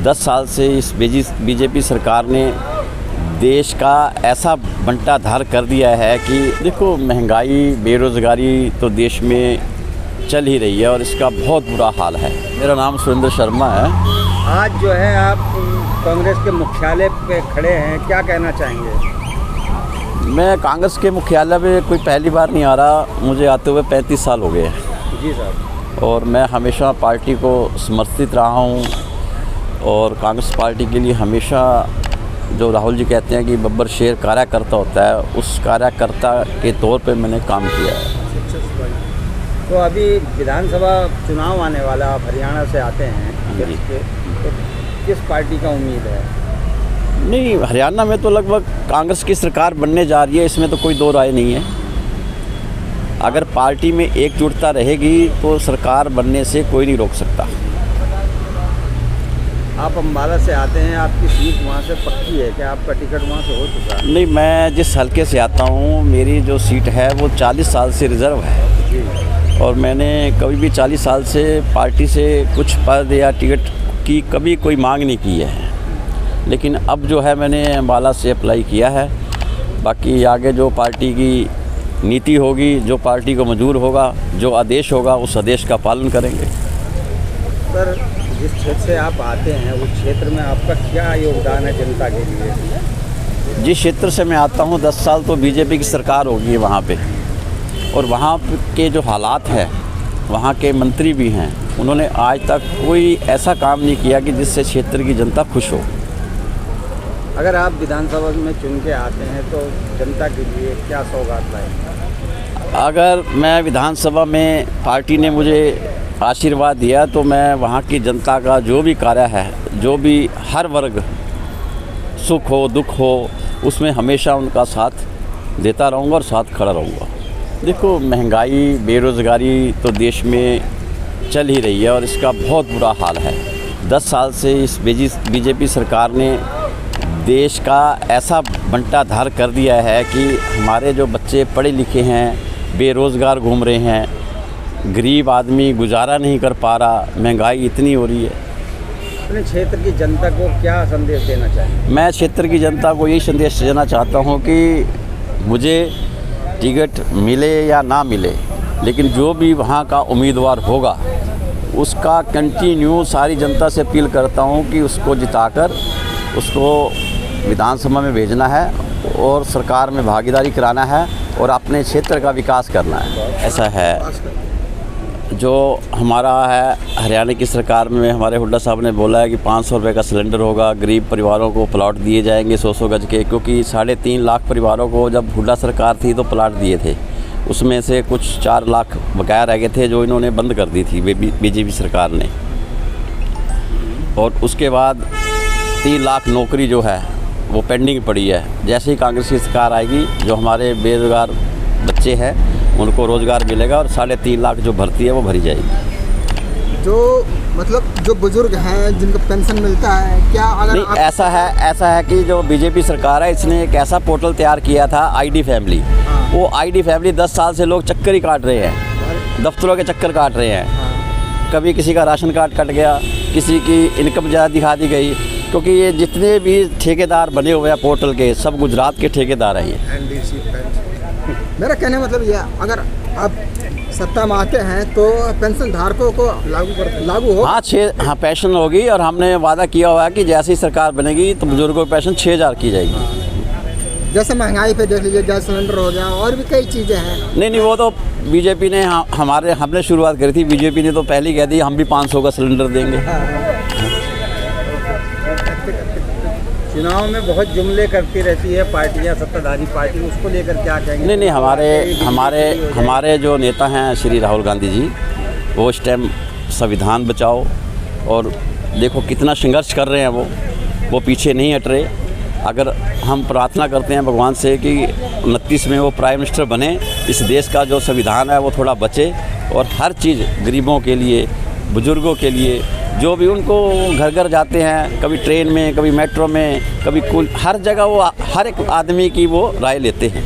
10 साल से इस बीजेपी सरकार ने देश का ऐसा बंटाधार कर दिया है कि देखो, महंगाई, बेरोज़गारी तो देश में चल ही रही है और इसका बहुत बुरा हाल है। मेरा नाम सुरेंद्र शर्मा है। आज जो है आप कांग्रेस के मुख्यालय पे खड़े हैं, क्या कहना चाहेंगे? मैं कांग्रेस के मुख्यालय में कोई पहली बार नहीं आ रहा, मुझे आते हुए 35 साल हो गए हैं। जी साहब। और मैं हमेशा पार्टी को समर्थित रहा हूँ और कांग्रेस पार्टी के लिए हमेशा, जो राहुल जी कहते हैं कि बब्बर शेर कार्यकर्ता होता है, उस कार्यकर्ता के तौर पे मैंने काम किया है। तो अभी विधानसभा चुनाव आने वाला, आप हरियाणा से आते हैं, तो किस पार्टी का उम्मीद है? नहीं, हरियाणा में तो लगभग कांग्रेस की सरकार बनने जा रही है, इसमें तो कोई दो राय नहीं है। अगर पार्टी में एकजुटता रहेगी तो सरकार बनने से कोई नहीं रोक सकता। आप अम्बाला से आते हैं, आपकी सीट वहाँ से पक्की है क्या? आपका टिकट वहाँ से हो चुका है? नहीं, मैं जिस हलके से आता हूँ, मेरी जो सीट है वो 40 साल से रिज़र्व है और मैंने कभी भी 40 साल से पार्टी से कुछ पद या टिकट की कभी कोई मांग नहीं की है। लेकिन अब जो है मैंने अम्बाला से अप्लाई किया है। बाकी आगे जो पार्टी की नीति होगी, जो पार्टी को मंजूर होगा, जो आदेश होगा, उस आदेश का पालन करेंगे। सर, जिस क्षेत्र से आप आते हैं उस क्षेत्र में आपका क्या योगदान है जनता के लिए? जिस क्षेत्र से मैं आता हूँ, 10 साल तो बीजेपी की सरकार होगी वहाँ पे, और वहाँ के जो हालात हैं, वहाँ के मंत्री भी हैं, उन्होंने आज तक कोई ऐसा काम नहीं किया कि जिससे क्षेत्र की जनता खुश हो। अगर आप विधानसभा में चुन के आते हैं तो जनता के लिए क्या सौगात लाएंगे? अगर मैं विधानसभा में पार्टी ने मुझे आशीर्वाद दिया तो मैं वहाँ की जनता का जो भी कार्य है, जो भी हर वर्ग, सुख हो दुख हो, उसमें हमेशा उनका साथ देता रहूँगा और साथ खड़ा रहूँगा। देखो, महंगाई, बेरोज़गारी तो देश में चल ही रही है और इसका बहुत बुरा हाल है। 10 साल से इस बीजेपी सरकार ने देश का ऐसा बंटाधार कर दिया है कि हमारे जो बच्चे पढ़े लिखे हैं बेरोज़गार घूम रहे हैं, गरीब आदमी गुजारा नहीं कर पा रहा, महंगाई इतनी हो रही है। अपने क्षेत्र की जनता को क्या संदेश देना चाहिए? मैं क्षेत्र की जनता को यही संदेश देना चाहता हूँ कि मुझे टिकट मिले या ना मिले, लेकिन जो भी वहाँ का उम्मीदवार होगा उसका कंटिन्यू सारी जनता से अपील करता हूँ कि उसको जिताकर उसको विधानसभा में भेजना है और सरकार में भागीदारी कराना है और अपने क्षेत्र का विकास करना है। ऐसा है जो हमारा है, हरियाणा की सरकार में हमारे हुड्डा साहब ने बोला है कि 500 रुपये का सिलेंडर होगा, गरीब परिवारों को प्लाट दिए जाएंगे 100-100 गज के, क्योंकि 3.5 लाख परिवारों को जब हुड्डा सरकार थी तो प्लाट दिए थे, उसमें से कुछ 4 लाख बकाया रह गए थे जो इन्होंने बंद कर दी थी बीजेपी सरकार ने। और उसके बाद 3 लाख नौकरी जो है वो पेंडिंग पड़ी है। जैसे ही कांग्रेस की सरकार आएगी, जो हमारे बेरोज़गार बच्चे हैं उनको रोज़गार मिलेगा और 3.5 लाख जो भर्ती है वो भरी जाएगी। जो मतलब जो बुजुर्ग हैं जिनको पेंशन मिलता है, क्या अगर नहीं, ऐसा है कि जो बीजेपी सरकार है इसने एक ऐसा पोर्टल तैयार किया था, आईडी फैमिली। वो आईडी फैमिली 10 साल से लोग चक्कर ही काट रहे हैं, दफ्तरों के चक्कर काट रहे हैं। कभी किसी का राशन कार्ड कट गया, किसी की इनकम ज़्यादा दिखा दी गई, क्योंकि ये जितने भी ठेकेदार बने हुए हैं पोर्टल के, सब गुजरात के ठेकेदार हैं ये। मेरा कहने मतलब ये, अगर आप सत्ता में आते हैं तो पेंशन धारकों को लागू हो। हाँ, पेंशन होगी और हमने वादा किया हुआ है कि जैसे ही सरकार बनेगी तो बुजुर्गों की पेंशन 6,000 की जाएगी। जैसे महंगाई पे देख लीजिए, गैस सिलेंडर हो गया और भी कई चीज़ें हैं। नहीं, वो तो बीजेपी ने हमने शुरुआत करी थी, बीजेपी ने तो पहले ही कह दी हम भी 500 का सिलेंडर देंगे। चुनाव में बहुत जुमले करती रहती है पार्टियां, सत्ताधारी पार्टी, उसको लेकर क्या कहेंगे? नहीं, हमारे जो नेता हैं श्री राहुल गांधी जी, वो इस टाइम संविधान बचाओ और देखो कितना संघर्ष कर रहे हैं, वो पीछे नहीं हट रहे। अगर हम प्रार्थना करते हैं भगवान से कि 29 में वो प्राइम मिनिस्टर बने, इस देश का जो संविधान है वो थोड़ा बचे और हर चीज़ गरीबों के लिए, बुजुर्गों के लिए, जो भी उनको घर घर जाते हैं, कभी ट्रेन में, कभी मेट्रो में, कभी हर जगह वो हर एक आदमी की वो राय लेते हैं।